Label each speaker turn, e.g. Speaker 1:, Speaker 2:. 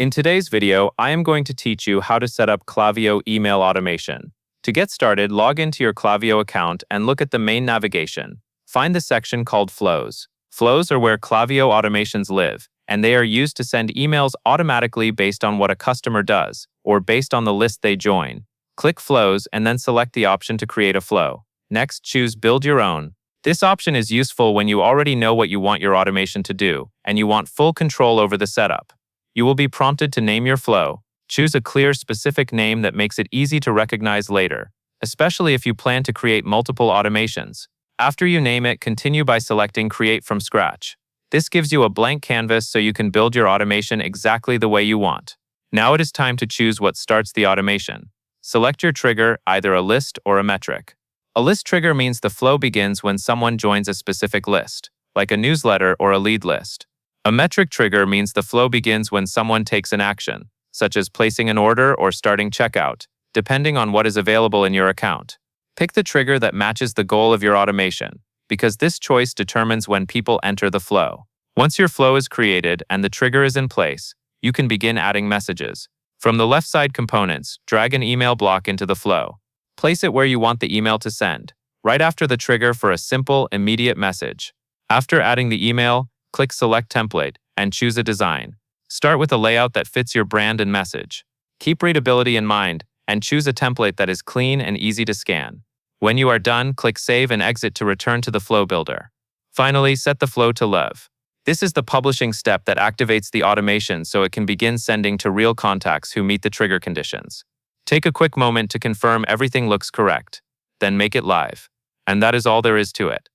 Speaker 1: In today's video, I am going to teach you how to set up Klaviyo email automation. To get started, log into your Klaviyo account and look at the main navigation. Find the section called Flows. Flows are where Klaviyo automations live, and they are used to send emails automatically based on what a customer does, or based on the list they join. Click Flows and then select the option to create a flow. Next, choose Build Your Own. This option is useful when you already know what you want your automation to do, and you want full control over the setup. You will be prompted to name your flow. Choose a clear, specific name that makes it easy to recognize later, especially if you plan to create multiple automations. After you name it, continue by selecting Create from Scratch. This gives you a blank canvas so you can build your automation exactly the way you want. Now it is time to choose what starts the automation. Select your trigger, either a list or a metric. A list trigger means the flow begins when someone joins a specific list, like a newsletter or a lead list. A metric trigger means the flow begins when someone takes an action, such as placing an order or starting checkout, depending on what is available in your account. Pick the trigger that matches the goal of your automation, because this choice determines when people enter the flow. Once your flow is created and the trigger is in place, you can begin adding messages. From the left side components, drag an email block into the flow. Place it where you want the email to send, right after the trigger for a simple, immediate message. After adding the email, click Select Template and choose a design. Start with a layout that fits your brand and message. Keep readability in mind and choose a template that is clean and easy to scan. When you are done, click Save and Exit to return to the flow builder. Finally, set the flow to Live. This is the publishing step that activates the automation so it can begin sending to real contacts who meet the trigger conditions. Take a quick moment to confirm everything looks correct, then make it live. And that is all there is to it.